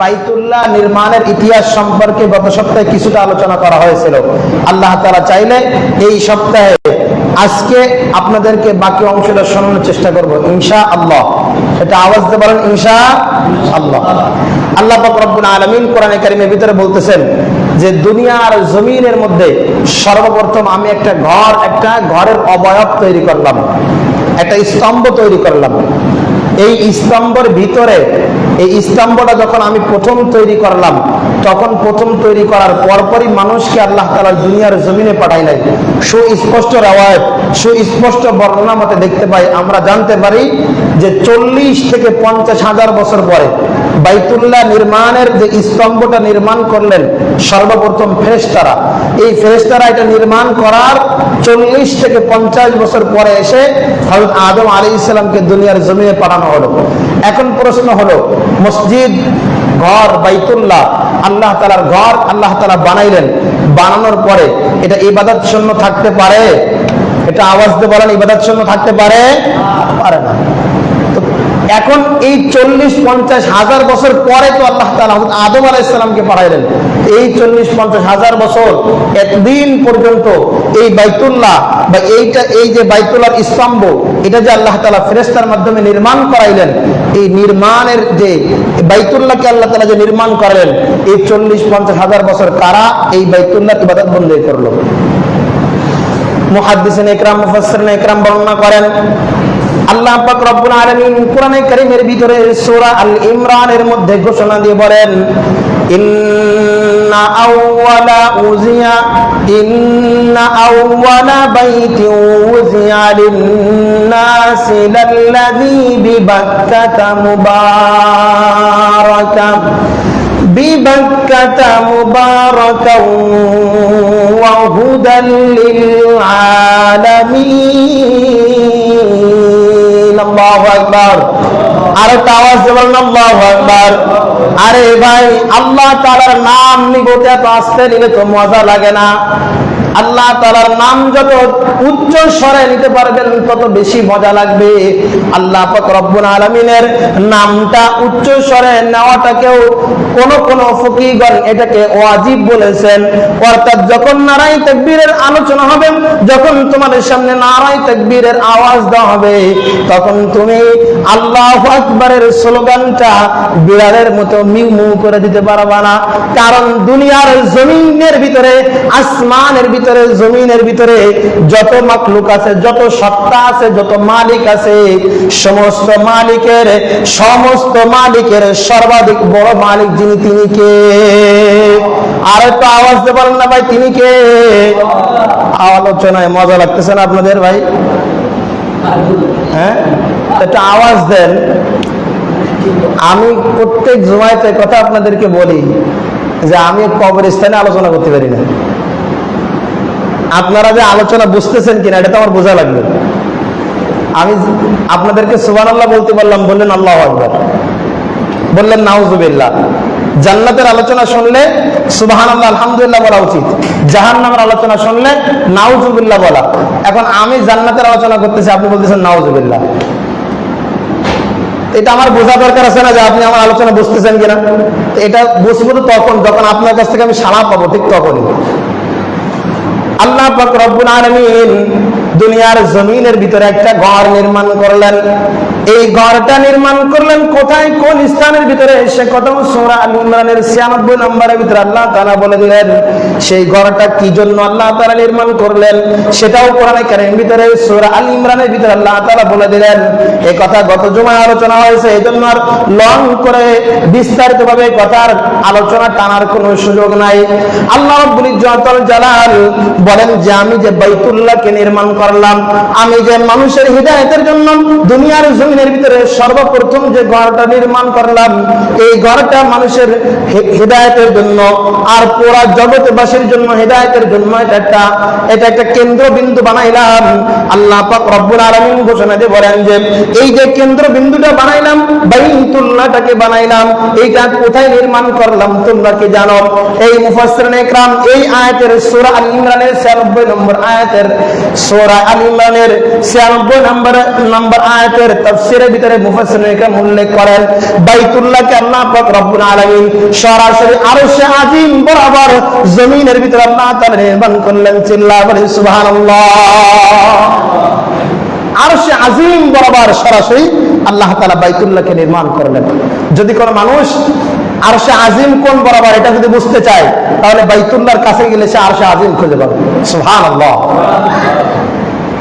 বাইতুল্লাহ নির্মাণের ইতিহাস সম্পর্কে গত সপ্তাহে কিছুটা আলোচনা করা হয়েছিল। আল্লাহ তাআলা চাইলে এই সপ্তাহে আজকে আপনাদেরকে বাকি অংশটা শোনানোর চেষ্টা করব ইনশাআল্লাহ। এটা আওয়াজ দিয়ে বলেন ইনশাআল্লাহ। আল্লাহ পাক রব্বুল আলামিন কোরআনে কারীমের ভিতরে বলতেছেন যে দুনিয়ার জমিনের মধ্যে সর্বপ্রথম আমি একটা ঘরের অবয়ব তৈরি করলাম, একটা স্তম্ভ তৈরি করলাম। এই স্তম্ভের ভিতরে এই স্তম্ভটা যখন আমি প্রথম তৈরি করলাম, তখন প্রথম তৈরি করার পরপরই মানুষকে আল্লাহ তাআলা দুনিয়ার জমিনে পাঠাইলেন। সুস্পষ্ট রিওয়ায়াত, সুস্পষ্ট বর্ণনা মতে দেখতে পাই, আমরা জানতে পারি যে 40 থেকে 50 হাজার বছর পরে বাইতুল্লাহ নির্মাণের যে স্তম্ভটা নির্মাণ করলেন সর্বপ্রথম ফেরেশতারা। এই ফেরেশতারা এটা নির্মাণ করার 40 থেকে 50 বছর পরে এসে হযরত আদম আলাইহিস সালামকে দুনিয়ার জমিনে পাঠানো হলো। এখন প্রশ্ন হলো, মসজিদ, ঘর, বাইতুল্লাহ, আল্লাহ তাআলার ঘর আল্লাহ তাআলা বানাইলেন, বানানোর পরে এটা ইবাদত শূন্য থাকতে পারে? এটা আওয়াজ দিয়ে বলেন, ইবাদত শূন্য থাকতে পারে? পারে না। এখন এই 40-50 হাজার বছর পরে তো আল্লাহ তাআলা হযরত আদম আলাইহিস সালামকে পাঠাইলেন। এই 40-50 হাজার বছর একদিন পর্যন্ত এই বাইতুল্লাহ বা এই যে বাইতুল্লাহর স্তম্ভ, এটা যে আল্লাহ তাআলা ফেরেশতার মাধ্যমে নির্মাণ করাইলেন, এই নির্মাণের যে বাইতুল্লাহকে আল্লাহ তাআলা যে নির্মাণ করালেন, এই 40-50 হাজার বছর কারা এই বাইতুল্লাহর ইবাদত বন্দেগী করলো? মুহাদ্দিসিন ইকরাম, মুফাসসিরিন ইকরাম বর্ণনা করেন, আল্লাহ পাক রব্বুল আলামিন কোরআনে কারীমের ভিতরে সূরা আল ইমরানের মধ্যে ঘোষণা দিয়ে বলেন, ইন্না আউওয়ালা বাইতিন উযিয়া লিন-নাসি লাল্লাযী বিবাক্কাতা মুবারাকান ওয়া হুদাল লিল আলামিন। আল্লাহু আকবার। আরে আওয়াজ দিয়ে বলেন আল্লাহু আকবার। আরে ভাই, আল্লাহ তাআলার নাম নিবতে এত আস্তে নিলে তো মজা লাগে না। আল্লাহ তাআলার নাম যত উচ্চ স্বরে নিতে পারবেন তত বেশি মজা লাগবে। আল্লাহ পাক রব্বুল আলামিনের নামটা উচ্চ স্বরে নেওয়াটাকেও কোন ফকিহগণ এটাকে ওয়াজিব বলেছেন। অর্থাৎ যখন নারায়ে তাকবীরের আলোচনা হবে, যখন তোমাদের সামনে নারায়ে তাকবীরের আওয়াজ দেওয়া হবে, তখন তুমি আল্লাহু আকবারের স্লোগানটা বিড়ালের মতো মিউ মিউ করে দিতে পারবা না। কারণ দুনিয়ার জমিনের ভিতরে, আসমানের ভিতরে, জমিনের ভিতরে যত মাখলুক আছে, যত সত্তা আছে, যত মালিক আছে, সমস্ত মালিকের সর্বাধিক বড় মালিক যিনি, তিনি কে? আর একটু আওয়াজ দিতে পারেন না ভাই, তিনি কে? আলোচনায় মজা লাগতেছে না আপনাদের ভাই? হ্যাঁ, একটা আওয়াজ দেন। আমি প্রত্যেক জুমাতে কথা আপনাদেরকে বলি যে আমি কবরস্থানে আলোচনা করতে পারি না। আপনারা যে আলোচনা বুঝতেছেন কিনা এটা তো আমার বোঝা লাগবে। আমি আপনাদেরকে সুবহানাল্লাহ বলতে বললাম, বললেন আল্লাহু আকবার, বললেন নাউজুবিল্লাহ। জান্নাতের আলোচনা শুনলে সুবহানাল্লাহ আলহামদুলিল্লাহ বলা উচিত, জাহান্নামের আলোচনা শুনলে নাউজুবিল্লাহ বলা। এখন আমি জান্নাতের আলোচনা করতেছি, আপনি বলতেছেন নাউজুবিল্লাহ। এটা আমার বোঝা দরকার আছে না যে আপনি আমার আলোচনা বুঝতেছেন কিনা? এটা বুঝবো তো তখন যখন আপনার কাছ থেকে আমি সাড়া পাবো, ঠিক তখনই। আল্লাহ পাক রব্বুল আলামিন দুনিয়ার জমিনের ভিতরে একটা ঘর নির্মাণ করলেন। এই ঘরটা নির্মাণ করলেন কোথায়, কোন স্থানের ভিতরে? সে কথা সূরা আল ইমরানের 96 নম্বরের ভিতরে আল্লাহ তাআলা বলে দিলেন। সেই ঘরটা কি জন্য আল্লাহ তাআলা নির্মাণ করলেন সেটাও কোরআনে কারীমের ভিতরে সূরা আল ইমরানের ভিতরে আল্লাহ তাআলা বলে দিলেন। এই কথা গত জুমায় আলোচনা হয়েছে, এজন্য আর লং করে বিস্তারিতভাবে কথার আলোচনা টানার কোনো সুযোগ নাই। আল্লাহ রাব্বুল ইজ্জাতুল জালাল বলেন যে আমি যে বাইতুল্লাহকে নির্মাণ করলাম, আমি যে মানুষের হিদায়াতের জন্য দুনিয়ার জমিনের ভিতরে সর্বপ্রথম যে ঘরটা নির্মাণ করলাম, এই ঘরটা মানুষের হিদায়াতের জন্য আর পুরা জগৎবাসীর জন্য হিদায়াতের জন্য এটা একটা কেন্দ্রবিন্দু বানাইলাম। আল্লাহ পাক রব্বুল আলামিন ঘোষণা দিয়ে বলেন যে এই যে কেন্দ্রবিন্দুটা বানাইলাম, বাইতুল্লাহটাকে বানাইলাম, এইটা কোথায় নির্মাণ করলাম তোমরা কি জানো? এই মুফাসসিরিন ইকরাম এই আয়াতের সূরা আল ইমরানের 96 নম্বর আয়াতের, সূরা আল ইমরানের 96 নম্বর আয়াতের তাফসীরের ভিতরে মুফাসসিরিন একরাম উল্লেখ করেন বাইতুল্লাহকে আল্লাহ পাক রব্বুল আলামিন সরাসরি আরশে আজিম বরাবর জমিনের ভিতরে আল্লাহ তাআলা নির্মাণ করলেন। চিল্লায়ে বলেন সুবহানাল্লাহ। আরশে আজিম বরাবর সরাসরি আল্লাহ তাআলা বাইতুল্লাহকে নির্মাণ করলেন। যদি কোনো মানুষ আরশে আজিম কোন বরাবর এটা যদি বুঝতে চায় তাহলে বাইতুল্লাহর কাছে গেলে সে আরশে আজিম খুঁজে পাবে। সুবহানাল্লাহ।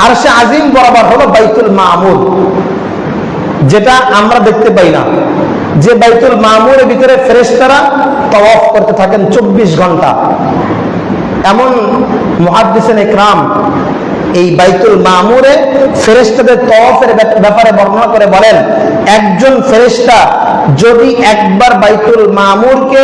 আরশে আজিম বরাবর হলো বাইতুল মামুর, যেটা আমরা দেখতে পাই না। যে বাইতুল মামুরের ভিতরে ফেরেশতারা তাওয়াফ করতে থাকেন 24 ঘন্টা। এমন মুহাদ্দিসিন ইকরাম এই বাইতুল মামুরে ফেরেশতাদের তাওয়াফের ব্যাপারে বর্ণনা করে বলেন, একজন ফেরেশতা যদি একবার বাইতুল মামুরকে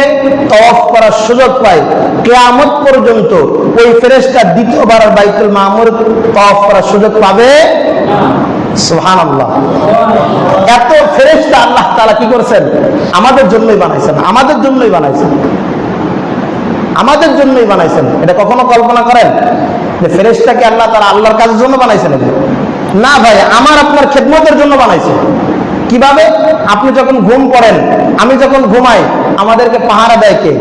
তাওয়াফ করার সুযোগ পায়, কিয়ামত পর্যন্ত ওই ফেরেশতা দ্বিতীয়বার বাইতুল মামুর তাওয়াফ করার সুযোগ পাবে না। সুবহানাল্লাহ। এত ফেরেশতা আল্লাহ তাআলা কি করেছেন? আমাদের জন্যই বানাইছেন, আমাদের জন্যই বানাইছেন, আমাদের জন্যই বানাইছেন। এটা কখনো কল্পনা করেন যে ফেরেশতাকে আল্লাহ তাআলা আল্লাহর কাজের জন্য বানাইছেন? না ভাই, আমার আপনার খেদমতের জন্য বানাইছে। কিভাবে? আপনি যখন ঘুম পড়েন, আমি যখন ঘুমাই, আমাদেরকে পাহারা দেয় কে?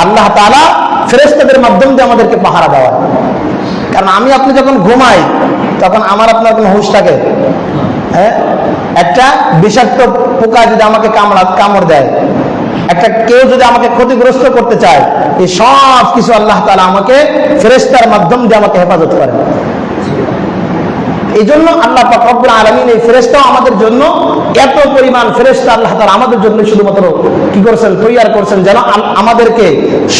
আল্লাহ তাআলা ফেরেশতাদের মাধ্যম দিয়ে আমাদেরকে পাহারা দেওয়ায়। কারণ আমি আপনি যখন ঘুমাই তখন আমার আপনার কোনো হুঁশ থাকে? হ্যাঁ, একটা বিষাক্ত পোকা যদি আমাকে কামড় দেয়, একটা কেউ যদি আমাকে ক্ষতিগ্রস্ত করতে চায়, এই সব কিছু আল্লাহ তাআলা আমাকে ফেরেশতার মাধ্যম দিয়ে আমাকে হেফাজত করেন। এই জন্য আল্লাহ পাক রব্বুল আলামিন এই ফেরেশতা আমাদের জন্য এত পরিমাণ ফেরেশতা আল্লাহ তাআলা আমাদের জন্য শুধুমাত্র কি করেছেন? তৈয়ার করেছেন যেন আমাদেরকে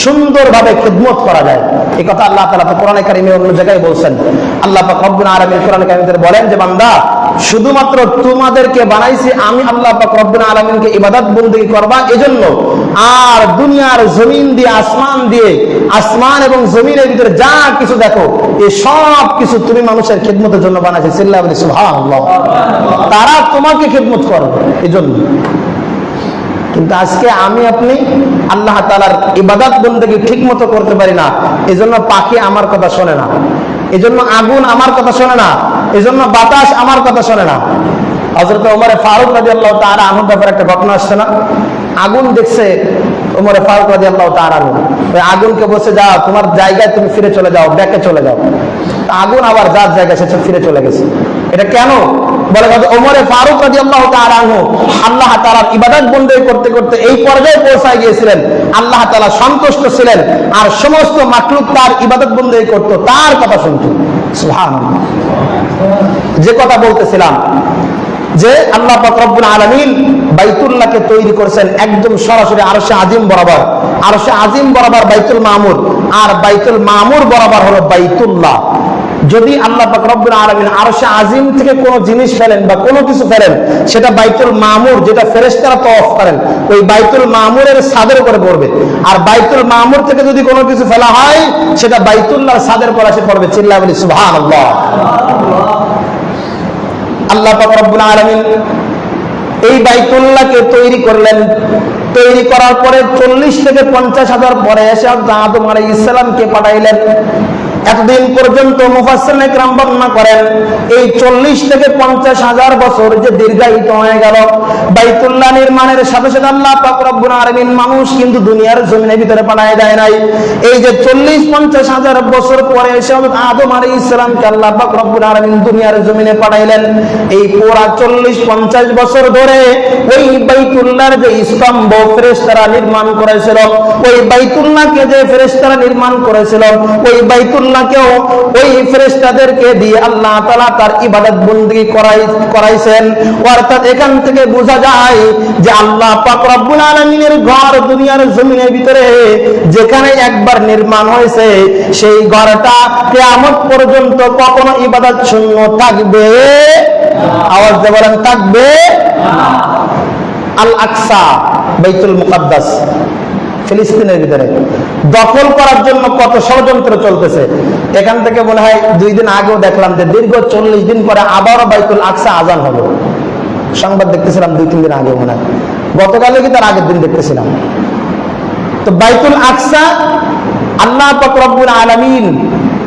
সুন্দরভাবে খিদমত করা যায়। এই কথা আল্লাহ তাআলা কোরআনে কারিমে অন্য জায়গায় বলছেন। আল্লাহ পাক রব্বুল আলামিন কোরআনে কারিমে বলেন যে বান্দা, শুধুমাত্র তোমাদেরকে বানাইছি আমি আল্লাহ পাক রব্বুল আলামিনকে ইবাদত বন্দেগী করবা এজন্য, আর দুনিয়ার জমিন দিয়ে আসমান এবং জমিনের ভিতরে যা কিছু দেখো এই সব কিছু তুমি মানুষের খিদমতের জন্য বানাইছি। চিল্লায়ে বলি সুবহানাল্লাহ। তারা তোমাকে খিদমত করবে এজন্য। কিন্তু আজকে আমি আপনি আল্লাহ তাআলার ইবাদত বন্দেগী ঠিক মতো করতে পারি না। এজন্য পাখি আমার কথা শোনে না, এজন্য আগুন আমার কথা শোনে না, এজন্য বাতাস আমার কথা শোনে না। হযরত ওমর ফারুক রাদিয়াল্লাহু তাআলা আনহুর ব্যাপারে একটা ঘটনা আসছে না? আগুন দেখছে ওমর ফারুক রাদিয়াল্লাহু তাআলা আনহু, ওই আগুনকে বলছে যাও তোমার জায়গায় তুমি ফিরে চলে যাও, ব্যাকে চলে যাও। আগুন আবার যার জায়গায় সে ফিরে চলে গেছে। এটা কেন? বলে ওমর ফারুক রাদিয়াল্লাহু তাআলা আনহু আল্লাহ তাআলার ইবাদত বন্দেগী করতে করতে এই পর্যায়ে পৌঁছায় গিয়েছিলেন, আল্লাহ তাআলা সন্তুষ্ট ছিলেন আর সমস্ত মাখলুক তার ইবাদত বন্দেগী করত, তার কথা শুনত। সুবহানাল্লাহ। যে কথা বলতেছিলাম যে আল্লাহ পাক রব্বুল আলামিন বাইতুল্লাহকে তৈরি করেছেন একদম সরাসরি আরশে আজিম বরাবর। আরশে আজিম বরাবর বাইতুল মামুর, আর বাইতুল মামুর বরাবর হলো বাইতুল্লাহ। যদি আল্লাহ পাক রব্বুল আলামিন আরশে আজিম থেকে কোনো জিনিস ফেলেন বা কোনো কিছু ফেলেন, সেটা বাইতুল মামুর, যেটা ফেরেশতারা তাওয়াফ করেন, ওই বাইতুল মামুরের ছাদের উপরে পড়বে। আর বাইতুল মামুর থেকে যদি কোনো কিছু ফেলা হয়, সেটা বাইতুল্লাহর ছাদের উপর এসে পড়বে। চিল্লায়ে বলি সুবহানাল্লাহ। আল্লাহ পাক রব্বুল আলামিন এই বাইতুল্লাহকে তৈরি করলেন। তৈরি করার পরে 40 থেকে 50 হাজার পরে এসে আদম আলাইহিস সালামকে পাঠাইলেন। এতদিন পর্যন্ত মুফাসসিরিন ইকরাম বর্ণনা করেন এই 40 থেকে 50 হাজার বছর যে দীর্ঘায়িত হয়ে গেল, বাইতুল্লাহ নির্মাণের সাথে সাথে আল্লাহ পাক রব্বুল আলামিন মানুষ কিন্তু দুনিয়ার জমিনের ভিতরে পাঠায় দেয় নাই। এই যে 40-50 হাজার বছর পরে এসে আদম আলাইহিস সালামকে আল্লাহ পাক রব্বুল আলামিন দুনিয়ার জমিনে পাঠাইলেন। এই পুরা 40-50 বছর ধরে ওই বাইতুল্লাহর যে স্তম্ভ ফেরেশতারা নির্মাণ করেছিল, ওই বাইতুল্লাহকে যে ফেরেশতারা নির্মাণ করেছিল, ওই বাইতুল্লাহকেও ওই ফেরেশতাদেরকে দিয়ে আল্লাহ তাআলা তার ইবাদত বন্দেগী করাইছেন। অর্থাৎ এখান থেকে বোঝা যায় যে আল্লাহ পাক রব্বুল আলামিনের ঘর দুনিয়ার জমিনের ভিতরে যেখানে একবার নির্মাণ হয়েছে, সেই ঘরটা কিয়ামত পর্যন্ত কখনো ইবাদত শূন্য থাকবে আওয়াজ দিয়ে বলেন থাকবে না। আল আকসা বাইতুল মুকাদ্দাস ফিলিস্তিনের ভিতরে দখল করার জন্য কত ষড়যন্ত্র চলতেছে। এখান থেকে মনে হয় 2 দিন আগেও দেখলাম যে দীর্ঘ 40 দিন পরে আবারও বাইতুল আকসা আজান হবে। সংবাদ দেখতেছিলাম 2-3 দিন আগে, মনে হয় গতকালে কি তার আগের দিন দেখতেছিলাম। তো বাইতুল আকসা আল্লাহ পাক রব্বুল আলামিন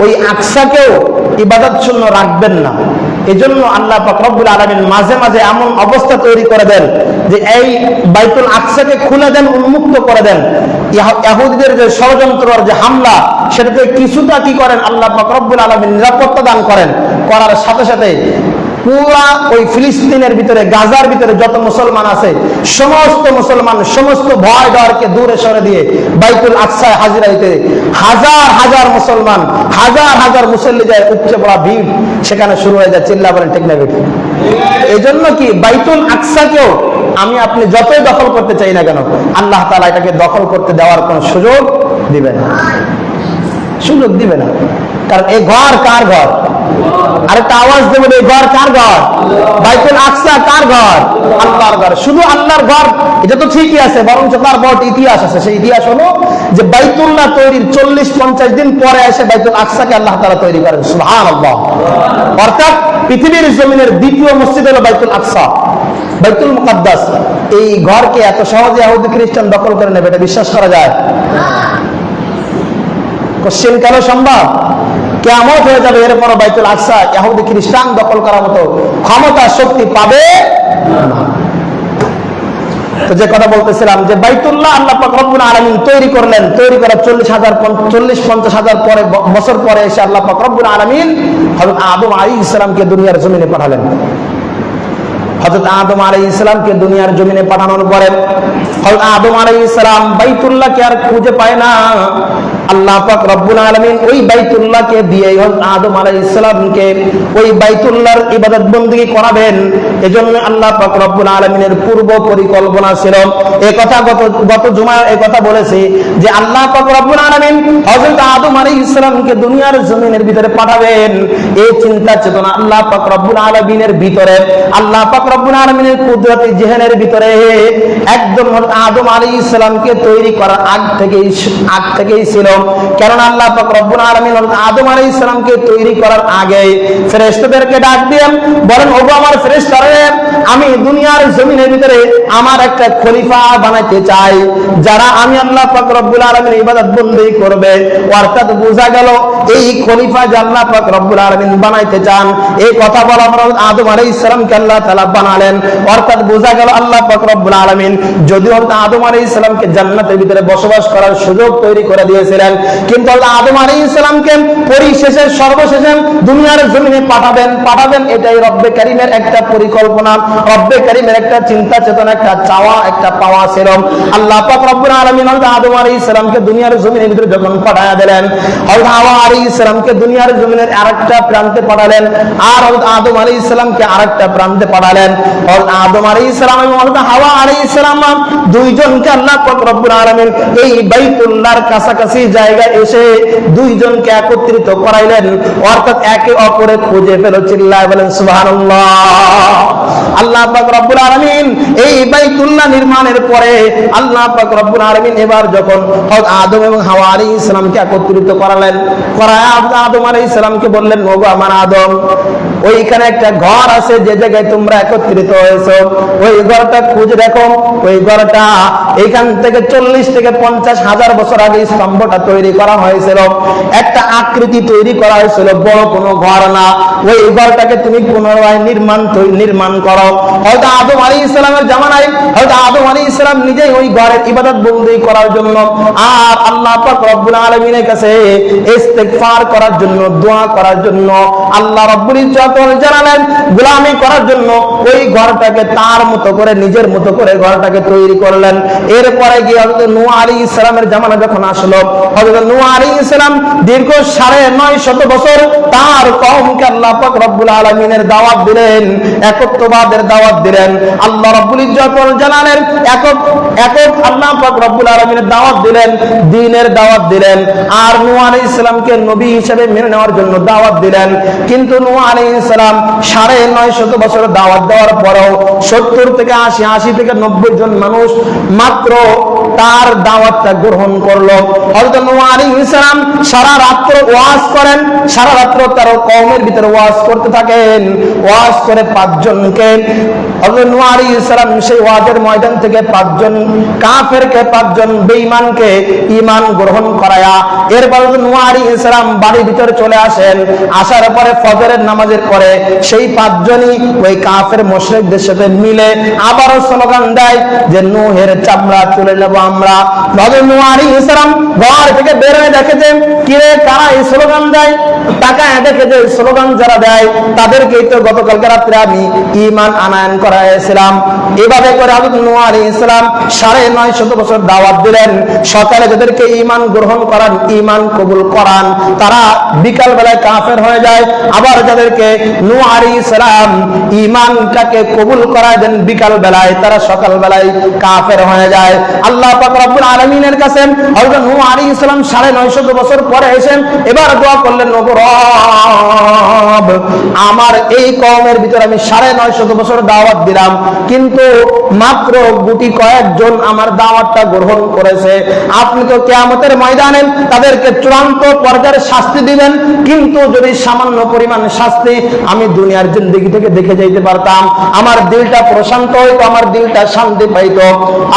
ওই আকসাকেও ইবাদত শূন্য রাখবেন না। এজন্য আল্লাহ পাক রব্বুল আলামিন মাঝে মাঝে এমন অবস্থা তৈরি করে দেন যে এই বাইতুল আকসাকে খুলে দেন, উন্মুক্ত করে দেন। ইহুদিদের যে ষড়যন্ত্র, যে হামলা, সেটাতে কিছুটা কি করেন আল্লাহ পাক রব্বুল আলামিন নিরাপত্তা দান করেন। করার সাথে সাথে পুরা ওই ফিলিস্তিনের ভিতরে, গাজার ভিতরে যত মুসলমান আছে, সমস্ত মুসলমান সমস্ত ভয় ডরকে দূরে সরে দিয়ে বাইতুল আকসায় হাজিরা দিতে হাজার হাজার মুসলমান, হাজার হাজার মুসল্লি যায়, উপচে পড়া ভিড় সেখানে শুরু হয়ে যায়। চিল্লা বলেন ঠিক না বেঠিক? এই জন্য কি বাইতুল আকসাকেও আমি আপনি যতই দখল করতে চাই না কেন, আল্লাহ তাআলা এটাকে দখল করতে দেওয়ার কোন সুযোগ দিবে না, সুযোগ দিবে না। কারণ এই ঘর কার ঘর? আরেকটা আওয়াজ দেব, এই ঘর কার ঘর? বাইতুল আকসা কার ঘর? আল্লাহর ঘর। শুধু আল্লাহর ঘর এটা তো ঠিকই আছে, বরঞ্চ তার বড় ইতিহাস আছে। সেই ইতিহাস হলো যে বাইতুল্লাহ তৈরির 40-50 দিন পরে এসে বাইতুল আকসাকে আল্লাহ তাআলা তৈরি করেন। সুবহানাল্লাহ। অর্থাৎ পৃথিবীর জমিনের দ্বিতীয় মসজিদ হলো বাইতুল আকসা, বাইতুল মুকাদ্দাস। এই ঘরকে এত সহজে ইহুদি খ্রিস্টান দখল করে নেবে, এটা বিশ্বাস করা যায়? কোশ্চেন কেন সম্ভব? কিয়ামত হয়ে যাবে, এরপর বাইতুল আকসা ইহুদি খ্রিস্টান দখল করার মতো ক্ষমতা শক্তি পাবে না। তো যে কথা বলতেছিলাম যে বাইতুল্লাহ আল্লাহ পাক রব্বুল আলামিন তৈরি করলেন, তৈরি করার 40-50 বছর পরে এসে আল্লাহ পাক রব্বুল আলামিন হযরত আদম আলাইহিস সালামকে দুনিয়ার জমিনে পাঠালেন। হযরত আদম আলাইহিস সালামকে দুনিয়ার জমিনে পাঠানোর পরে হযরত আদম আলাইহিস সালাম বাইতুল্লাহকে আর খুঁজে পায় না। আল্লাহ পাক রব্বুল আলামিন ওই বাইতুল্লাহকে দিয়ে হযরত আদম আলাইহিস সালামকে ওই বাইতুল্লাহর ইবাদত বندگی করাবেন। এজন্য আল্লাহ পাক রব্বুল আলামিনের পূর্ব পরিকল্পনা ছিল। এই কথা গত জুমায় এই কথা বলেছি যে আল্লাহ পাক রব্বুল আলামিন হযরত আদম আলাইহিস সালামকে দুনিয়ার জমিনের ভিতরে পাঠাবেন। এই চিন্তা চেতনা আল্লাহ পাক রব্বুল আলামিনের ভিতরে, আল্লাহ পাক রব্বুল আলামিনের কুদরতি জেহেনের ভিতরে একদম আদম আলাইহিস সালামকে তৈরি করার আগ থেকেই ছিল। কারণ আল্লাহ পাক রব্বুল আলামিন আদম আলাইহিস সালামকে তৈরি করার আগে ফেরেশতাদেরকে ডাক দিলেন, বলেন ওগো আমার ফেরেশতারা, আমি দুনিয়ার জমিনের ভিতরে আমার একটা খলিফা বানাইতে চাই, যারা আমি আল্লাহ পাক রব্বুল আলামিনের ইবাদত বندگی করবে। অর্থাৎ বোঝা গেল এই খলিফা যে আল্লাহ পাক রব্বুল আলামিন বানাইতে চান, এই কথা বলা আদম আলাইহিস সালামকে আল্লাহ তাআলা বানালেন। অর্থাৎ বোঝা গেল আল্লাহ পাক রব্বুল আলামিন যদিও আদম আলাইহিস সালামকে জান্নাতের ভিতরে বসবাস করার সুযোগ তৈরি করে দিয়েছিলেন, কিন্তু আল্লাহ আদম আলাইহিস সালামকে পরিশেষে সর্বশেষে দুনিয়ার জমিনে পাঠাবেন এটাই রব্বে কারীমের একটা পরিকল্পনা, রব্বে কারীমের একটা চিন্তা চেতনা, একটা চাওয়া, একটা পাওয়া ছিল। আল্লাহ পাক রব্বুল আলামিন আদম আলাইহিস সালামকে দুনিয়ার জমিনের ভিতরে যখন পাঠায়া দিলেন, হযরত হাওয়া আলাইহিস সালামকে দুনিয়ার জমিনের আরেকটা প্রান্তে পাঠালেন, আর হযরত আদম আলাইহিস সালামকে আরেকটা প্রান্তে পাঠালেন। হযরত আদম আলাইহিস সালাম এবং হযরত হাওয়া আলাইহিস সালাম দুইজনকে আল্লাহ পাক রব্বুল আলামিন এই বাইতুল্লাহর কাছাকাছি জায়গায় এসে দুইজনকে একত্রিত করাইলেন। অর্থাৎ একে অপরে খুঁজে পেল। চিল্লায় বলেন সুবহানাল্লাহ। আল্লাহ পাক রব্বুল আলামিন এই বাইতুল্লাহ নির্মাণের পরে আল্লাহ পাক রব্বুল আলামিন এবার যখন হযরত আদম এবং হাওয়া আলাইহিস সালামকে একত্রিত করালেন, করায় আদম আলাইহিস সালামকে বললেন, ওগো আমার আদম, ওইখানে একটা ঘর আছে যে জায়গায় তোমরা একত্রিত হয়েছো, ওই ঘরটা খুঁজে দেখো। ওই ঘরটা এইখান থেকে 40-50 হাজার বছর আগে স্তম্ভটা তৈরি করা হয়েছিল, একটা আকৃতি তৈরি করা হয়েছিল, বড় কোনো ঘর না। ওই ঘরটাকে তুমি পুনরায় নির্মাণ করো। হয়তো আদম আলাইহিস সালামের জামানায় হয়তো আদম আলাইহিস সালাম নিজেই ওই ঘরের ইবাদত বندگی করার জন্য আর আল্লাহ পাক রব্বুল আলামিনের কাছে ইস্তিগফার করার জন্য, দোয়া করার জন্য, আল্লাহ রাব্বুল ইজ্জত জানালেন গোলামি করার জন্য ওই ঘরটাকে তার মতো করে, নিজের মতো করে ঘরটাকে তৈরি করলেন। এরপরে গিয়ে হযরত নূহ আলাইহিস সালামের জামানা যখন আসলো, হযরত নূহ আলাইহিস সালাম দীর্ঘ 950 বছর তার কওমকে আল্লাহ পাক রব্বুল আলামিনের দাওয়াত দিলেন, একত্ববাদের দাওয়াত দিলেন। আল্লাহ রাব্বুল ইজ্জত জানালেন একক আল্লাহ পাক রব্বুল আলামিনের দাওয়াত দিলেন, দ্বীনের দাওয়াত দিলেন। আর নূহ আলাইহিস সালামকে নবী হিসেবে মেনে নেওয়ার জন্য দাওয়াত দিলেন। কিন্তু নূহ আলাইহিস সালাম 950 বছর দাওয়াত দেওয়ার পরেও 70 থেকে 80 থেকে 90 জন মানুষ মাত্র তার দাওয়াতটা গ্রহণ করলো। হযরত নূহ আলাইহিস সালাম সারা রাত্র ওয়াজ করেন, সারা রাত্র তার কওমের ভিতরে ওয়াজ করতে থাকেন। ওয়াজ করে 5 জনকে হযরত নূহ আলাইহিস সালাম সেই ওয়াজের ময়দান থেকে 5 জন কাফেরকে, 5 জন বেঈমানকে ঈমান গ্রহণ করায়া এরপর নূহ আলাইহিস সালাম বাড়ির ভিতরে চলে আসেন। আসার পরে ফজরের নামাজের পরে সেই 5 জনই ওই কাফের মুশরিকদের সাথে মিলে আবারও স্লোগান দেয় যে নূহের চামড়া তুলে নেব আমরা। নূহ আলাইহিস সালাম ঘর থেকে বের হয়ে দেখে যে কিরে কারা এই স্লোগান দেয়, তাকায় দেখে যে স্লোগান যারা দেয় তাদেরকেই তো গতকালকে রাত্রে আমি ঈমান আনয়ন করাইছিলাম। এভাবে করে হযরত নূহ আলাইহিস সালাম 950 বছর দাওয়াত দিলেন। সকালে যাদেরকে ঈমান গ্রহণ করান, ঈমান কবুল করান, তারা বিকাল বেলায় কাফের হয়ে যায়। আবার যাদেরকে নূহ আলাইহিস সালাম ঈমানটাকে কবুল করায় দেন বিকাল বেলায়, তারা সকাল বেলায় কাফের হয়ে যায়। আল্লাহ পাক রব্বুল আলামিনের কাছে হযরত নূহ আলাইহিস সালাম 950 বছর পরে এসেন এবার দোয়া করলেন, ওগো রব, আমার এই কওমের ভিতরে আমি 950 বছর দাওয়াত দিলাম, কিন্তু মাত্র গুটি কয়েকজন আমার দাওয়াতটা গ্রহণ করেছে। আপনি তো কিয়ামতের ময়দানে তাদেরকে চূড়ান্ত পর্যায়ের শাস্তি দিবেন, কিন্তু যদি সামান্য পরিমাণ শাস্তি আমি দুনিয়ার জিন্দেগি থেকে দেখে যাইতে পারতাম, আমার দিলটা প্রশান্ত হইতো, আমার দিলটা শান্তি পাইতো।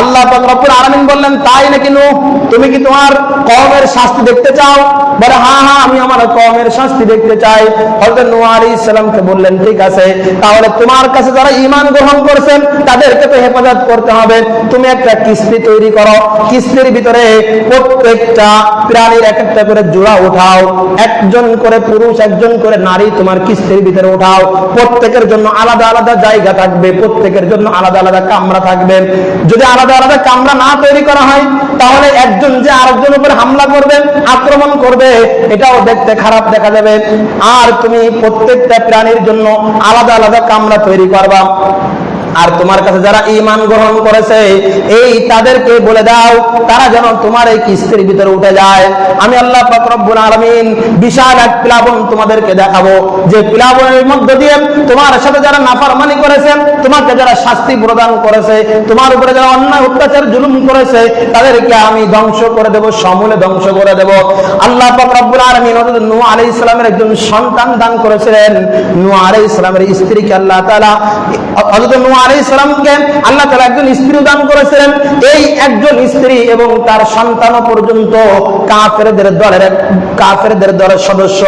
আল্লাহ পাক রব্বুল আলামিন বললেন, তাই নাকি নূহ, তুমি কি তোমার কওমের শাস্তি দেখতে চাও? বলে হ্যাঁ হ্যাঁ, আমি আমার কওমের শাস্তি দেখতে চাই। হযরত নূহ আলাইহিস সালামকে বললেন, ঠিক আছে, তাহলে তোমার কাছে যারা ঈমান গ্রহণ করেছেন তাদেরকে তো হেফাজত করতে হবে। তুমি একটা কিস্তি তৈরি করো, কিস্তির ভিতরে প্রত্যেকটা প্রাণীর এক একটা করে জোড়া উঠাও, একজন করে পুরুষ একজন করে নারী তোমার কিস্তির ভিতরে উঠাও। প্রত্যেকের জন্য আলাদা আলাদা জায়গা থাকবে, প্রত্যেকের জন্য আলাদা আলাদা কামরা থাকবে। যদি আলাদা আলাদা কামরা না তৈরি করা হয় তাহলে একজন যে আরেকজনের উপর হামলা করবে, আক্রমণ করবে, এটাও দেখতে খারাপ দেখা যাবে। আর তুমি প্রত্যেকটা প্রাণীর জন্য আলাদা আলাদা কামরা তৈরি করবা। আর তোমার কাছে যারা ঈমান গ্রহণ করেছে এই তাদেরকে বলে দাও তারা যেন তোমার এই কিস্তির ভিতরে উঠে যায়। আমি আল্লাহ পাক রব্বুল আলামিন বিশাল এক প্লাবন তোমাদেরকে দেখাবো, যে প্লাবনের মধ্য দিয়ে তোমার সাথে যারা নাফরমানি করেছে, তোমাকে যারা শাস্তি প্রদান করেছে, তোমার উপরে যারা অন্যায় অত্যাচার জুলুম করেছে তাদেরকে আমি ধ্বংস করে দেব, সমূলে ধ্বংস করে দেব। আল্লাহ পাক রব্বুল আলামিন হযরত নূহ আলাইহিস সালামের একজন সন্তান দান করেছিলেন। নূহ আলাইহিস সালামের স্ত্রীকে আল্লাহ তাআলা, হযরত নূহ আলাইহিস সালামকে আল্লাহ তাআলা একজন স্ত্রী দান করেছিলেন। এই একজন স্ত্রী এবং তার সন্তান পর্যন্ত কাফেরদের দলের সদস্য।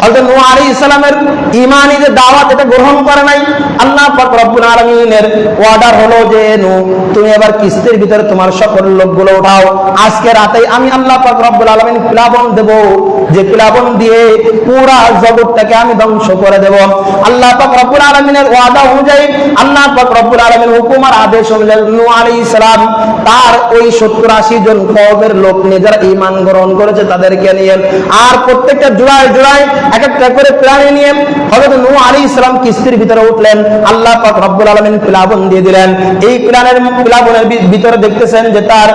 হযরত নূহ আলাইহিস সালামের ঈমানি যে দাওয়াত এটা গ্রহণ করে নাই। আল্লাহ পাক রব্বুল আলামিনের অর্ডার হলো যে নূহ তুমি এবার কিস্তির ভিতরে তোমার সকল লোকগুলো উঠাও। আজকে রাতেই আমি আল্লাহ পাক রব্বুল আলামিন প্লাবন দেব, যে প্লাবন দিয়ে পুরা জগৎটাকে আমি ধ্বংস করে দেব। আল্লাহ পাক রব্বুল আলামিনের ওয়াদা অনুযায়ী, আল্লাহ পাক রব্বুল আলামিন হুকুমার আদেশ অনুযায়ী নূহ আলাইহিস সালাম তার ওই 70-80 জন কওমের লোক নিয়ে যারা ঈমান গ্রহণ করেছে তাদেরকে নিয়ে, আর প্রত্যেকটা জোড়ায় জোড়ায় এক একটা করে প্রাণী নিয়ে হযরত নূহ আলাইহিস সালাম কিস্তির ভিতরে উঠলেন। আল্লাহ পাক রব্বুল আলামিন প্লাবন দিয়ে দিলেন। এই প্লাবনের ভিতরে দেখতেছেন যে তার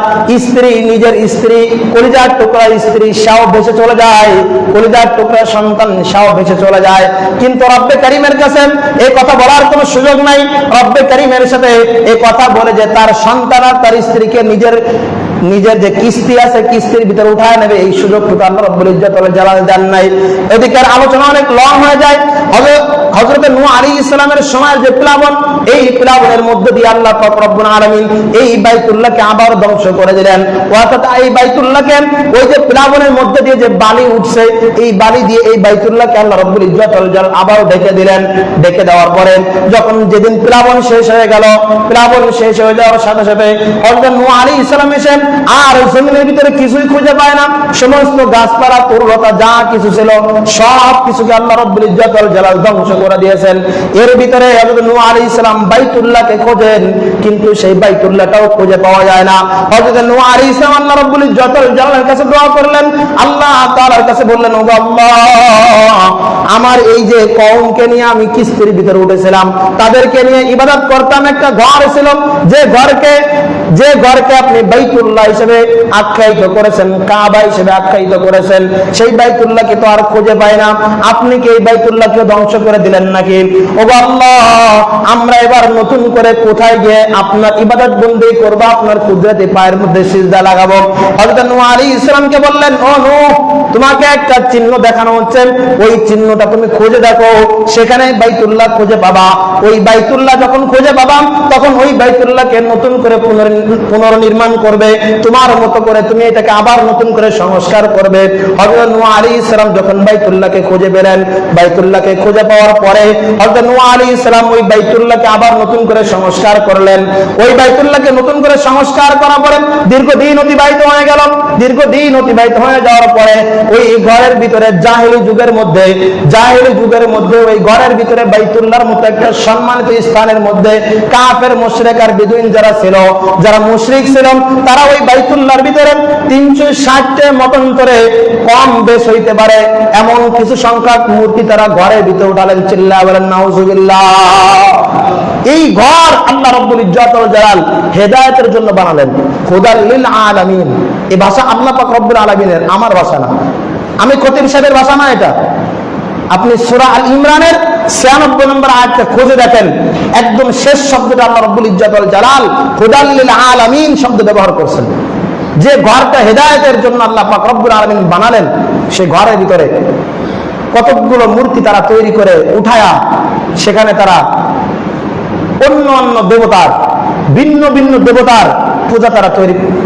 স্ত্রী, নিজের স্ত্রী, কলিজার টুকরা স্ত্রী সাও ভেসে চলে যায়, কলিজার টুকরা সন্তান সাও ভেসে চলে যায়। কিন্তু রব্বে কারীমের কাছে এই কথা বলার কোনো সুযোগ নাই। রব্বে কারীমের সাথে এই কথা বলে যে তার সন্তান আর তার স্ত্রীকে নিজের যে কিস্তি আছে কিস্তির ভিতরে উঠায় নেবে, এই সুযোগটুকু আল্লাহ রাব্বুল ইজ্জত ওয়াল জালাল দেন নাই। এদিকের আলোচনা অনেক লং হয়ে যায়। হযরত নূহ আলাইহিস সালামের সময় যে প্লাবন, এই প্লাবনের মধ্যে দিয়ে আল্লাহ পাক রব্বুল আলামিন এই বাইতুল্লাহকে আবার ধ্বংস করে দিলেন। অর্থাৎ এই বাইতুল্লাহকে ওই যে প্লাবনের মধ্যে দিয়ে যে বালি উঠছে, এই বালি দিয়ে এই বাইতুল্লাহকে আল্লাহ রাব্বুল ইজ্জত ওয়াল জালাল আবার ঢেকে দিলেন। ঢেকে দেওয়ার পরে যখন যেদিন প্লাবন শেষ হয়ে গেল, প্লাবন শেষ হয়ে যাওয়ার সাথে সাথে হযরত নূহ আলাইহিস সালাম এসে আর জমিনের ভিতরে কিছুই খুঁজে পায় না। সমস্ত গাছপালা, তরুলতা যা কিছু ছিল সব কিছুকে আল্লাহ রাব্বুল ইজ্জত ওয়াল জালাল ধ্বংস করে দিয়েছেন। এর ভিতরে হযরত নূহ আলাইহিস সালাম বাইতুল্লাহকে খোঁজেন, কিন্তু সেই বাইতুল্লাহটাও খুঁজে পাওয়া যায় না। হযরত নূহ আলাইহিস সালাম আল্লাহ রাব্বুল ইজ্জত ওয়াল জালালের কাছে দোয়া করলেন, আল্লাহ তাআলার কাছে বললেন, ও আল্লাহ, আমার এই যে কওমকে নিয়ে আমি কিস্তির ভিতরে উঠেছিলাম, তাদেরকে নিয়ে ইবাদত করতাম, একটা ঘর ছিল, যে ঘরকে আপনি বাইতুল্লাহ হিসেবে আখ্যায়িত করেছেন, কাবা হিসেবে আখ্যায়িত করেছেন, সেই বাইতুল্লাহকে তো আর খুঁজে পায় না। আপনি কি এই বাইতুল্লাহকে ধ্বংস করে দিলেন নাকি? ও আল্লাহ, আমরা এবার নতুন করে কোথায় গিয়ে আপনার ইবাদত বন্দেগী করব, আপনার কুদরতি পায়ের মধ্যে সিজদা লাগাবো? হযরত নূহ আলাইহিস সালামকে বললেন, ও নূহ, তোমাকে একটা চিহ্ন দেখানো হচ্ছে, ওই চিহ্নটা তুমি খুঁজে দেখো, সেখানে বাইতুল্লাহ খুঁজে পাবা। ওই বাইতুল্লাহ যখন খুঁজে পাবা তখন ওই বাইতুল্লাহকে নতুন করে পুনর্নির্মাণ করবে, তোমার মতো করে তুমি এটাকে আবার নতুন করে সংস্কার করবে। হযরত নূহ আলাইহিস সালাম যখন বাইতুল্লাহকে খুঁজে পেলেন, বাইতুল্লাহকে খুঁজে পাওয়ার পরে হযরত নূহ আলাইহিস সালাম ওই বাইতুল্লাহকে আবার নতুন করে সংস্কার করলেন। ওই বাইতুল্লাহকে নতুন করে সংস্কার করার পরে দীর্ঘদিন অতিবাহিত হয়ে গেল। দীর্ঘদিন অতিবাহিত হয়ে যাওয়ার পরে ওই ঘরের ভিতরে জাহেলি যুগের মধ্যে ওই ঘরের ভিতরে বাইতুল্লাহর মতো একটা সম্মানিত স্থানের মধ্যে কাফের মুশরিক আর বেদুইন যারা ছিল, যারা মুশরিক ছিল, তারা ওই বাইতুল্লাহর ভিতরে 360টা মতান্তরে কম বেশ হইতে পারে এমন কিছু সংখ্যক মূর্তি তারা ঘরের ভিতরে উঠালেন। চিল্লায়া বলেন নাউজুবিল্লাহ। এই ঘর আল্লাহ রাব্বুল ইজ্জত ওয়াল জালাল হেদায়েতের জন্য বানালেন, হুদাল লিল আলামিন। এই ভাষা আল্লাহ পাক রব্বুল আলামিনের, আমার ভাষা না, আমি খতিব সাহেবের ভাষা না এটা। আপনি সূরা আল ইমরানের 96 নম্বর আয়াতটা খুঁজে দেখেন, একদম শেষ শব্দটা আল্লাহ রাব্বুল ইজ্জত ওয়াল জালাল হুদাল লিল আলামিন শব্দ ব্যবহার করছেন। যে ঘরটা হেদায়েতের জন্য আল্লাহ পাক রব্বুল আলামিন বানালেন, সেই ঘরের ভিতরে কতগুলো মূর্তি তারা তৈরি করে উঠায়া সেখানে তারা অন্য অন্য দেবতার, ভিন্ন ভিন্ন দেবতার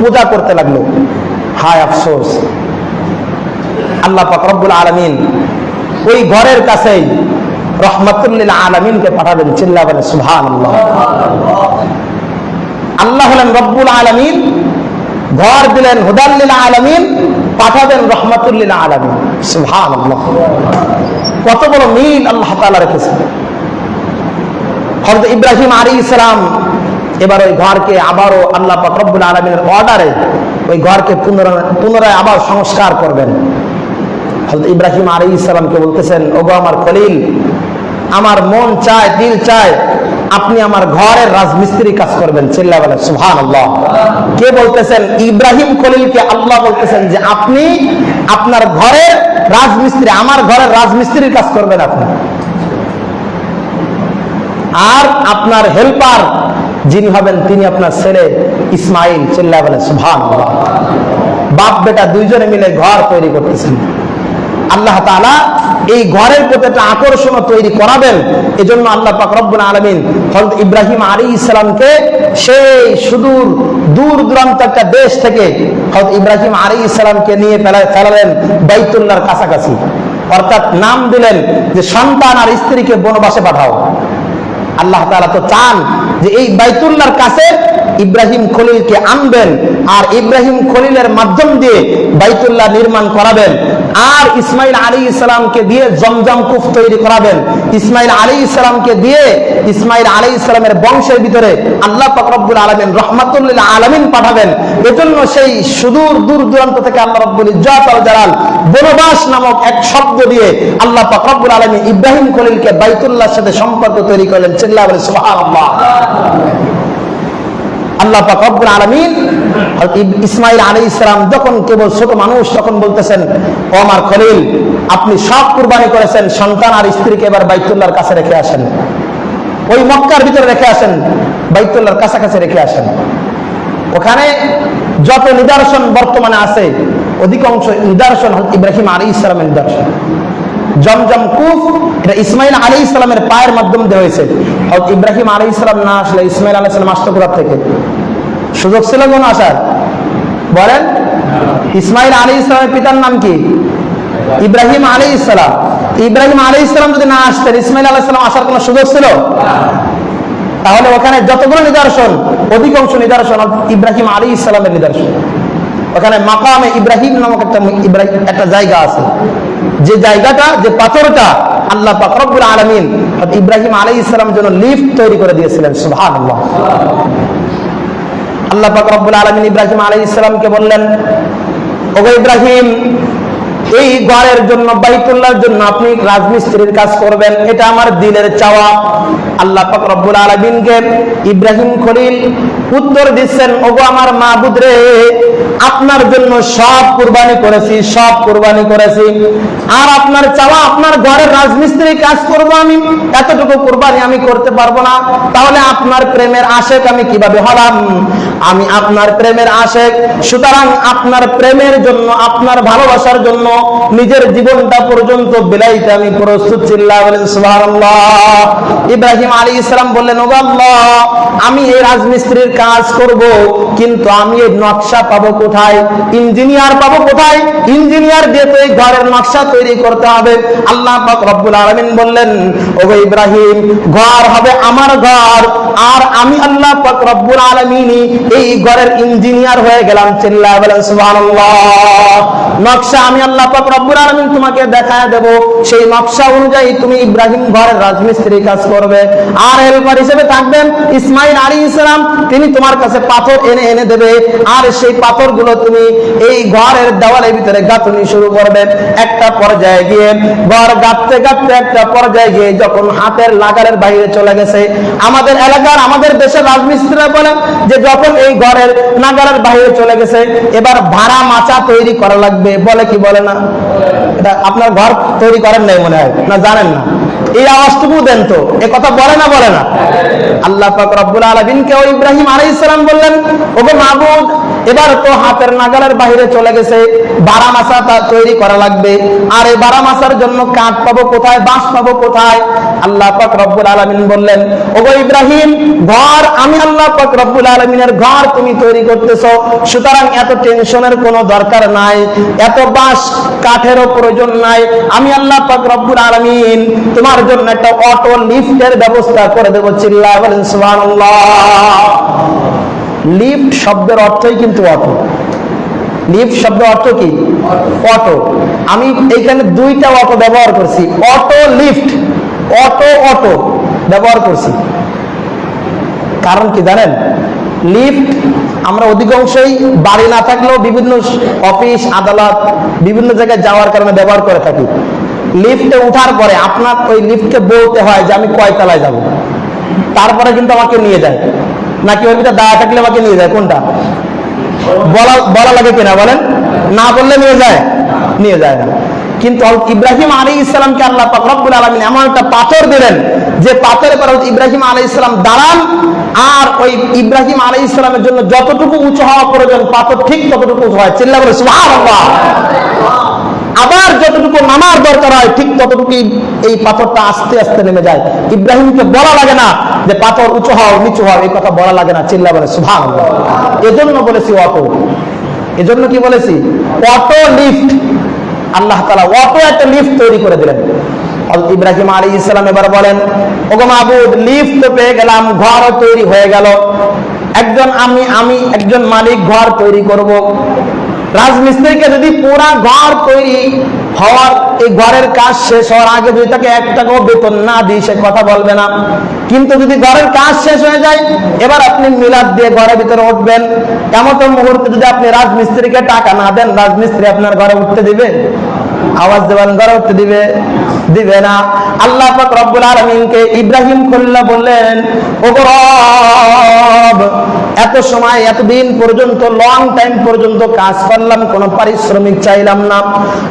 পূজা করতে লাগলো। হায় আফসোস, আল্লাহ পাক রব্বুল আলামিন ওই ঘরের কাছেই রহমাতুল লিল আলামিনকে পাঠাবেন। চিল্লা বলেন সুবহানাল্লাহ। আল্লাহ হলেন রব্বুল আলামিন, ঘর দিলেন হুদাল লিল আলামিন, পাঠাবেন রহমাতুল লিল আলামিন। সুবহানাল্লাহ, কত বড় মিল আল্লাহ তাআলা রেখেছেন। হযরত ইব্রাহিম আলাইহিস সালাম এবার ওই ঘরকে আবারও আল্লাহ পাক রব্বুল আলামিনের অর্ডারে ওই ঘরকে পুনরায় আবার সংস্কার করবেন। হযরত ইব্রাহিম আলাইহিস সালামকে বলতেছেন, ওগো আমার খলিল, আমার মন চায়, দিল চায় আপনি আমার ঘরের রাজমিস্ত্রি কাজ করবেন। চিল্লায়া বলেন সুবহানাল্লাহ। কে বলতেছেন? ইব্রাহিম খলিলকে আল্লাহ বলতেছেন যে আপনি আপনার ঘরের রাজমিস্ত্রি, আমার ঘরের রাজমিস্ত্রির কাজ করবেন আপনি, আর আপনার হেল্পার যিনি হবেন তিনি আপনার ছেলে ইসমাইল। চিল্লায়া বলেন সুবহানাল্লাহ। বাপ বেটা দুইজনে মিলে ঘর তৈরি করতেছেন। আল্লাহ তাআলা এই ঘরের প্রতি একটা আকর্ষণ তৈরি করাবেন, এজন্য আল্লাহ পাক রব্বুল আলামিন হযরত ইব্রাহিম আলাইহিস সালামকে সেই সুদূর দূর দূরান্ত একটা দেশ থেকে হযরত ইব্রাহিম আলাইহিস সালামকে নিয়ে ফেলালেন বাইতুল্লাহর কাছাকাছি। অর্থাৎ নাম দিলেন যে সন্তান আর স্ত্রীকে বনবাসে পাঠাও। আল্লাহ তাআলা তো চান যে এই বাইতুল্লাহর কাছে ইব্রাহিম খলিলকে আনবেন, আর ইব্রাহিম খলিলের মাধ্যম দিয়ে বাইতুল্লাহ নির্মাণ করাবেন, আর ইসমাইল আলাইহিস সালামকে দিয়ে জমজম কূপ তৈরি করাবেন। ইসমাইল আলাইহিস সালামকে দিয়ে ইসমাইল আলাইহিস সালামের বংশের ভিতরে আল্লাহ পাক রব্বুল আলামিন রহমাতুল লিল আলামিন পাঠাবেন। এজন্য সেই সুদূর দূর দূরান্ত থেকে আল্লাহ রাব্বুল ইজ্জত ওয়াল জালাল বনবাস নামক এক শব্দ দিয়ে আল্লাহ পাক রব্বুল আলামিন ইব্রাহিম খলিলকে বাইতুল্লাহর সাথে সম্পর্ক তৈরি করলেন। চিল্লায়া বলেন সুবহানাল্লাহ। আল্লাহ পাক রব্বুল আলামিন ইসমাইল আলাইহিস সালাম যখন কেবল ছোট মানুষ, তখন বলতেছেন, ও আমার খলিল, আপনি সব কুরবানি করেছেন, সন্তান আর স্ত্রীকে এবার বাইতুল্লাহর কাছে রেখে আসেন, ওই মক্কার ভিতরে রেখে আসেন, বাইতুল্লাহর কাছাকাছি রেখে আসেন। ওখানে যত নিদর্শন বর্তমানে আছে অধিকাংশ নিদর্শন ইব্রাহিম আলাইহিস সালামের নিদর্শন। জমজম কূপ এটা ইসমাইল আলাইহিস সালামের পায়ের মাধ্যমে দেওয়া হয়েছে। হযরত ইব্রাহিম আলাইহিস সালাম না আসলে ইসমাইল আলাইহিস সালাম আসতো কোথা থেকে? সুযোগ ছিল কোন আসার? বলেন। ইসমাইল আলাইহিস সালামের পিতার নাম কি? ইব্রাহিম আলাইহিস সালাম। ইব্রাহিম আলাইহিস সালাম যদি না আসতেন, ইসমাইল আলাইহিস সালাম আসার কোনো সুযোগ ছিল? তাহলে ওখানে যতগুলো নিদর্শন, অধিকাংশ নিদর্শন ইব্রাহিম আলাইহিস সালামের নিদর্শন। ওখানে মাকামে ইব্রাহিম নামক একটা জায়গা আছে, যে জায়গাটা, যে পাথরটা আল্লাহ পাক রব্বুল আলামিন ইব্রাহিম আলাইহিস সালামের জন্য লিফট তৈরি করে দিয়েছিলেন। সুবহানাল্লাহ। আল্লাহ পাক রব্বুল আলামিন ইব্রাহিম আলাইহিস সালামকে বললেন, ওগো ইব্রাহিম, এই ঘরের জন্য, বাইতুল্লাহর জন্য আপনি রাজমিস্ত্রির কাজ করবেন, এটা আমার দিলের চাওয়া। আল্লাহ পাক রব্বুল আলামিনকে ইব্রাহিম খলিল উত্তর দিচ্ছেন, ওগো আমার মাবুদ রে, আপনার জন্য সব কুরবানি করেছি, সব কুরবানি করেছি, আর আপনার চাওয়া আপনার ঘরের রাজমিস্ত্রি কাজ করব আমি, এতটুকু কুরবানি আমি করতে পারবো না। তাহলে আপনার প্রেমের আশেক আমি কিভাবে হলাম? আমি আপনার প্রেমের আশেক, সুতরাং আপনার প্রেমের জন্য, আপনার ভালোবাসার জন্য নিজের জীবনটা পর্যন্ত বিলাইতে আমি প্রস্তুত। চিল্লায়া বলেন সুবহানাল্লাহ। ইব্রাহিম আলাইহিস সালাম বললেন, ওগো আল্লাহ, আমি এই রাজমিস্ত্রির কাজ করব, কিন্তু আমি এই নকশা পাবো কোথায়, ইঞ্জিনিয়ার পাবো কোথায়? ইঞ্জিনিয়ার দিয়ে তো এই ঘরের নকশা তৈরি করতে হবে। আল্লাহ পাক রব্বুল আলামিন বললেন, ওগো ইব্রাহিম, ঘর হবে আমার ঘর, আর আমি আল্লাহ পাক রব্বুল আলামিন এই ঘরের ইঞ্জিনিয়ার হয়ে গেলাম। চিল্লায়া বলেন সুবহানাল্লাহ। নকশা আমি আল্লাহ পাক রব্বুল আলামিন তোমাকে দেখায় দেব, সেই নকশা অনুযায়ী তুমি ইব্রাহিম ঘরের রাজমিস্ত্রি কাজ করবে। আর হেল্পার হিসেবে থাকবেন ইসমাইল আলাইহিস সালাম, তিনি তোমার কাছে পাথর এনে এনে দেবে, আর সেই পাথরগুলো তুমি এই ঘরের দেওয়ালের ভিতরে গাঁথনি শুরু করবে। একটা পর্যায়ে গিয়ে ঘর গাঁথতে গাঁথতে একটা পর্যায়ে গিয়ে যখন হাতের নাগালের বাইরে চলে গেছে, আমাদের এলাকার আমাদের দেশের রাজমিস্ত্রিরা বলেন যে যখন এই ঘরের নাগালের বাইরে চলে গেছে, এবার ভাড়া মাচা তৈরি করা লাগবে। বলে কি বলে না? এটা আপনার ঘর তৈরি করেন নাই মনে হয়, না জানেন না? এই আওয়াজটুকু দেন তো, এ কথা বলে না বলে না? আল্লাহ পাক রব্বুল আলামিনকে ও ইব্রাহিম আলাইহিস সালাম বললেন, ওগো মাবুদ, এবার তো হাতের নাগালের বাইরে চলে গেছে, বারা মাছা তৈরি করা লাগবে। আর এই বারা মাছার জন্য কাঠ পাবো কোথায়, বাঁশ পাবো কোথায়? আল্লাহ পাক রব্বুল আলামিন বললেন, ওগো ইব্রাহিম, ঘর আমি আল্লাহ পাক রব্বুল আলামিনের ঘর তুমি তৈরি করতেছো, সুতরাং এত টেনশনের কোনো দরকার নাই, এত বাঁশ কাঠেরও প্রয়োজন নাই। আমি আল্লাহ পাক রব্বুল আলামিন তোমার জন্য একটা অটো লিফটের ব্যবস্থা করে দেবো। চিল্লায়া বলেন সুবহানাল্লাহ। লিফট শব্দের অর্থই কিন্তু অটো। লিফট শব্দের অর্থ কি? অটো। আমি এইখানে দুইটা অটো ব্যবহার করছি, অটো লিফট, অটো অটো ব্যবহার করছি। কারণ কি জানেন? লিফট আমরা অধিকাংশই বাড়ি না থাকলেও বিভিন্ন অফিস আদালত বিভিন্ন জায়গায় যাওয়ার কারণে ব্যবহার করে থাকি। লিফটে উঠার পরে আপনার ওই লিফটকে বলতে হয় যে আমি কয় তলায় যাব, তারপরে কিন্তু আমাকে নিয়ে যায়, নাকি ওই ভিতরে দাঁড়া থাকলে আমাকে নিয়ে যায়? কোনটা বলা লাগে কিনা বলেন? না বললে নিয়ে যায়? নিয়ে যায় না। কিন্তু ইব্রাহিম আলাইহিস সালামকে আল্লাহ পাক রব্বুল আলামিন এমন একটা পাথর দিলেন যে পাথরের পর ইব্রাহিম আলাইহিস সালাম দাঁড়ান, আর ওই ইব্রাহিম আলাইহিস সালামের জন্য যতটুকু উঁচু হওয়া প্রয়োজন পাথর ঠিক ততটুকু হয়। চিল্লা বলে সুবহানাল্লাহ। আবার যতটুকু নামার দরকার হয় ঠিক ততটুকু এই পাথরটা আস্তে আস্তে নেমে যায়। ইব্রাহিমকে বলা লাগে না যে পাথর উঁচু হও নিচু হও, এই কথা বলা লাগে না। চিল্লা বলে সুবহানাল্লাহ। এজন্য বলেছি অটো, এজন্য কি বলেছি? Auto lift. আল্লাহ তাআলা অটো একটা লিফট তৈরি করে দিলেন। ইব্রাহিম আলাইহিস সালাম এবার বলেন, ওগো মাবুদ, লিফট তো পেয়ে গেলাম, ঘরও তৈরি হয়ে গেল, আমি একজন মালিক ঘর তৈরি করব। রাজমিস্ত্রিকে যদি পুরা ঘর তৈরি হওয়ার এই ঘরের কাজ শেষ হওয়ার আগে যদি তাকে 1 টাকাও বেতন না দিই সে কথা বলবে না। কিন্তু যদি ঘরের কাজ শেষ হয়ে যায়, এবার আপনি মিলাদ দিয়ে ঘরের ভিতরে উঠবেন, এমন মুহূর্তে যদি আপনি রাজমিস্ত্রিকে টাকা না দেন, রাজমিস্ত্রি আপনার ঘরে উঠতে দিবে? আওয়াজ দেবেন, ঘরে উঠতে দিবে? দিবে না। আল্লাহ পাক রব্বুল আলামিনকে ইব্রাহিম খলিল্লাহ বললেন, ওগো রব, এত সময় এতদিন পর্যন্ত লং টাইম পর্যন্ত কাজ করলাম, কোনো পারিশ্রমিক চাইলাম না,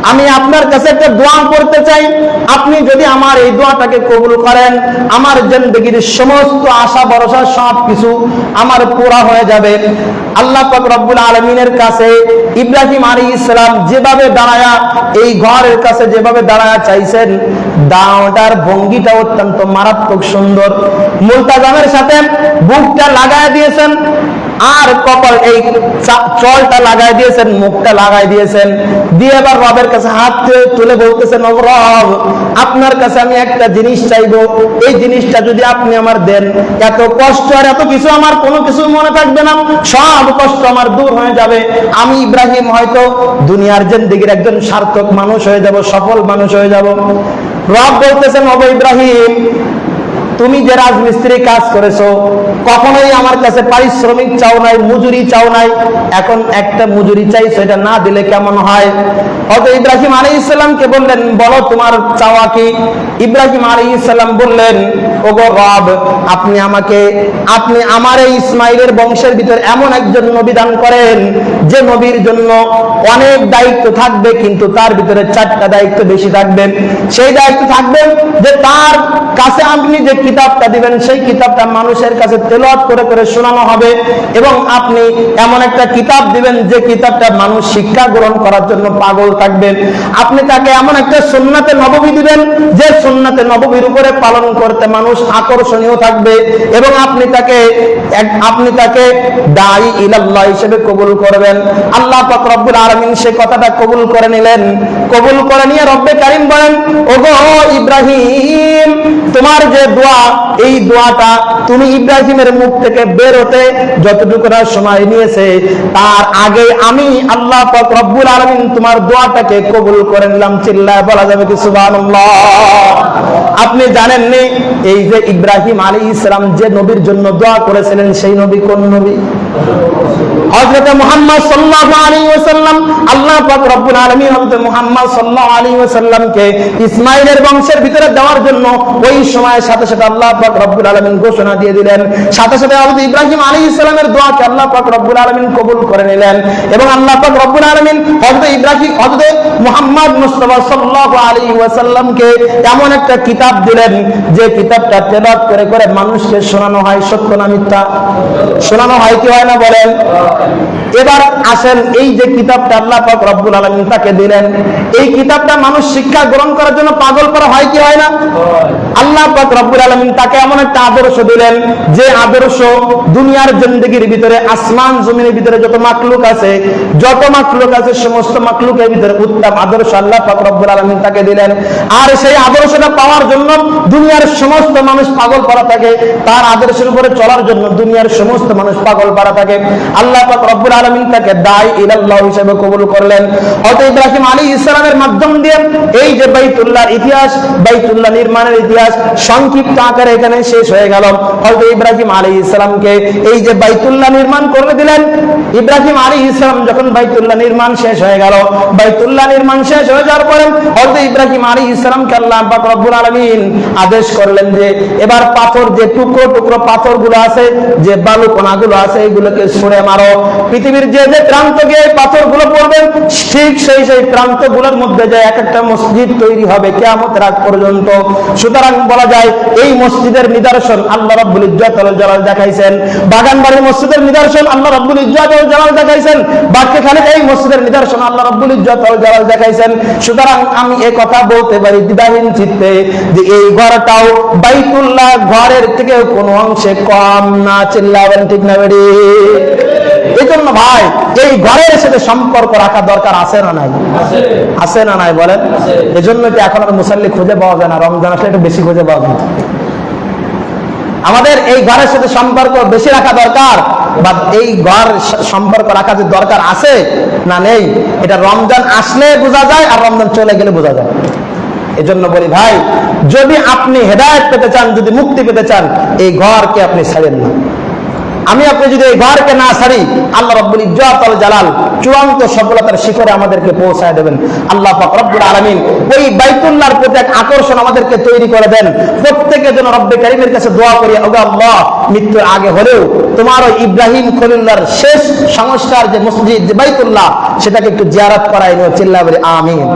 আমি আপনার কাছে একটা দোয়া করতে চাই। আপনি যদি আমার এই দোয়াটাকে কবুল করেন, আমার জিন্দেগির সমস্ত আশা ভরসা সব কিছু আমার পুরা হয়ে যাবে। আল্লাহ পাক রব্বুল আলামিনের কাছে ইব্রাহিম আলাইহিস সালাম যেভাবে দাঁড়ায়া এই ঘরের কাছে যেভাবে দাঁড়ায়া চাইছেন, দাঁড়ানোটার ভঙ্গিটা অত্যন্ত মারাত্মক সুন্দর। মুলতাজামের সাথে বুকটা লাগায় দিয়েছেন, আর কপাল এই চলটা লাগাই দিয়েছেন, মুখটা লাগাই দিয়েছেন, দিয়ে এবার রবের কাছে হাত তুলে বলতেছেন, ও রব, আপনার কাছে আমি একটা জিনিস চাইবো, এই জিনিসটা যদি আপনি আমার দেন, এত কষ্ট আর এত কিছু আমার কোনো কিছু মনে থাকবে না, সব কষ্ট আমার দূর হয়ে যাবে। আমি ইব্রাহিম হয়তো দুনিয়ার জিন্দেগির একজন সার্থক মানুষ হয়ে যাব, সফল মানুষ হয়ে যাব। রব বলতেছেন, ও ইব্রাহিম, তুমি যে রাজমিস্ত্রি কাজ করেছো, কখনোই আমার কাছে পারিশ্রমিক চাও নাই, মজুরি চাও নাই, এখন একটা মজুরি চাইছো, এটা না দিলে কেমন হয়? হয়তো ইব্রাহিম আলাইহিস সালামকে বললেন, বলো তোমার চাওয়া কি? ইব্রাহিম আলাইহিস সালাম বললেন, ও ওগো রব, আপনি আমার এই ইসমাইলের বংশের ভিতরে এমন একজন নবী দান করেন যে নবীর জন্য অনেক দায়িত্ব থাকবে, কিন্তু তার ভিতরে 4টা দায়িত্ব বেশি থাকবে। সেই দায়িত্ব থাকবে যে তার কাছে আপনি যে কিতাবটা দিবেন সেই কিতাবটা মানুষের কাছে তেলাওয়াত করে করে শোনানো হবে, এবং আপনি এমন একটা কিতাব দিবেন যে কিতাবটা মানুষ শিক্ষা গ্রহণ করার জন্য পাগল থাকবে। আপনি তাকে এমন একটা সুন্নাতে নববী দিবেন যে সুন্নাতে নববীর উপরে পালন করতে মানুষ আকর্ষণীয় থাকবে, এবং আপনি তাকে দাঈ ইলাল্লাহ হিসেবে কবুল করবেন। আল্লাহ পাক রব্বুল আলামিন সেই কথাটা কবুল করে নিলেন। কবুল করে নিয়ে রব্বে কারীম বলেন, ওগো ইব্রাহিম, তোমার যে দোয়া, এই দোয়াটা তুমি ইব্রাহিমের মুখ থেকে বের হতে যতটুকু সময় নিয়েছে তার আগে আমি আল্লাহ পাক রব্বুল আলামিন তোমার দোয়াটাকে কবুল করে নিলাম। চিল্লায় বলা যাবে কি সুবহানাল্লাহ? আপনি জানেননি এই যে ইব্রাহিম আলাইহিস সালাম যে নবীর জন্য দোয়া করেছিলেন সেই নবী কোন নবী? হযরত মুহাম্মদ সাল্লাল্লাহু আলাইহি ওয়াসাল্লাম। আল্লাহ পাক রব্বুল আলামিন হযরত মুহাম্মদ সাল্লাল্লাহু আলাইহি ওয়াসাল্লামকে ইসমাইলের বংশের ভিতরে দেওয়ার জন্য ওই সময় সাথে সাথে আল্লাহ পাক রব্বুল আলামিন ঘোষণা দিয়ে দিলেন। সাথে সাথে হযরত ইব্রাহিম আলাইহিস সালামের দোয়াকে আল্লাহ পাক রব্বুল আলামিন কবুল করে নিলেন, এবং আল্লাহ পাক রব্বুল আলামিন হযরত মুহাম্মদ মুস্তাফা সাল্লাল্লাহু আলাইহি ওয়াসাল্লামকে এমন একটা কিতাব দিলেন যে কিতাবটা তেলাওয়াত করে করে মানুষকে শোনানো হয়। সত্য না মিথ্যা? শোনানো হয় কি হয় না বলেন? এবার আসেন, এই যে কিতাবটা আল্লাহ পাক রব্বুল আলামিন তাকে দিলেন, এই কিতাবটা মানুষ শিক্ষা গ্রহণ করার জন্য পাগল করা হয় কি হয় না? আল্লাহ পাক রব্বুল আলামিন তাকে এমন একটা আদর্শ দিলেন যে আদর্শ দুনিয়ার জিন্দেগির ভিতরে, আসমান জমিনের ভিতরে যত মাখলুক আছে সমস্ত মাখলুকের ভিতরে উত্তম আদর্শ আল্লাহ পাক রব্বুল আলামিন তাকে দিলেন। আর সেই আদর্শটা পাওয়ার জন্য দুনিয়ার সমস্ত মানুষ পাগল পারা থাকে, তার আদর্শের উপরে চলার জন্য দুনিয়ার সমস্ত মানুষ পাগল পারা থাকে। আল্লাহ পাক রব্বুল আলামিন তাকে দাঈ ইলাল্লাহ হিসেবে কবুল করলেন। হযরত ইব্রাহিম আলাইহিস সালামের মাধ্যম দিয়ে এই যে বাইতুল্লাহর ইতিহাস, বাইতুল্লাহ নির্মাণের ইতিহাস সংক্ষিপ্ত আকারে এখানে শেষ হয়ে গেল। হযরত ইব্রাহিম আলাইহিস সালামকে এই যে বাইতুল্লাহ নির্মাণ করে দিলেন। ইব্রাহিম আলাইহিস সালাম যখন বাইতুল্লাহ নির্মাণ শেষ হয়ে গেল, বাইতুল্লাহ নির্মাণ শেষ হয়ে যাওয়ার পরে হযরত ইব্রাহিম আলাইহিস সালামকে আল্লাহ পাক রব্বুল আলামিন আদেশ করলেন যে এবার পাথর, যে টুকরো টুকরো পাথরগুলো আছে, যে বালু কণাগুলো আছে, এগুলোকে ছুঁড়ে মারো। পৃথিবীর যে যে প্রান্ত গিয়ে পাথরগুলো পড়বে ঠিক সেই প্রান্তগুলোর মধ্যে যে এক একটা মসজিদ তৈরি হবে কিয়ামতের আগ পর্যন্ত। সুতরাং বলা যায় এই মসজিদের নিদর্শন আল্লাহ রাব্বুল ইজ্জত ওয়াল জালাল দেখাইছেন। বাগানবাড়ি মসজিদের নিদর্শন আল্লাহ রাব্বুল ইজ্জত ওয়াল জালাল দেখাইছেন। বাক্যখালী এই মসজিদের নিদর্শন আল্লাহ রাব্বুল ইজ্জত ওয়াল জালাল দেখাইছেন। সুতরাং আমি এই কথা বলতে পারি দ্বিধাহীন চিত্তে যে এই ঘরটাও বাইতুল্লাহ ঘরের থেকে কোনো অংশে কম না। চিল্লাবেন ঠিক না বেড়ি? এই জন্য ভাই এই ঘরের সাথে সম্পর্ক রাখা দরকার আছে না নাই? আছে না নাই বলেন? এই জন্য এখন আর মুসাল্লি খুঁজে পাওয়া যায় না, রমজান আসলে একটু বেশি খুঁজে পাওয়া যায়। আমাদের এই ঘরের সাথে সম্পর্ক বেশি রাখা দরকার, বা এই ঘর সম্পর্ক রাখা যে দরকার আছে না নেই, এটা রমজান আসলে বোঝা যায় আর রমজান চলে গেলে বোঝা যায়। এজন্য বলি ভাই, যদি আপনি হেদায়েত পেতে চান, যদি মুক্তি পেতে চান, এই ঘরকে আপনি ছাড়েন না। আপনি যদি এই ঘরকে না ছাড়ি, আল্লাহ রাব্বুল ইজ্জত ওয়াল জালাল চূড়ান্ত সফলতার শিখরে আমাদেরকে পৌঁছায় দেবেন। আল্লাহ পাক রব্বুল আলামিন ওই বাইতুল্লাহর প্রতি এক আকর্ষণ আমাদেরকে তৈরি করে দেন। প্রত্যেকের জন্য রব্বে কারীমের কাছে দোয়া করি, ওগো আল্লাহ, মৃত্যুর আগে হলেও তোমার ওই ইব্রাহিম খলিলুল্লাহর শেষ সংস্কার যে মসজিদ, যে বাইতুল্লাহ, সেটাকে একটু জিয়ারত করাই নিও। চিল্লা বলি আমিন।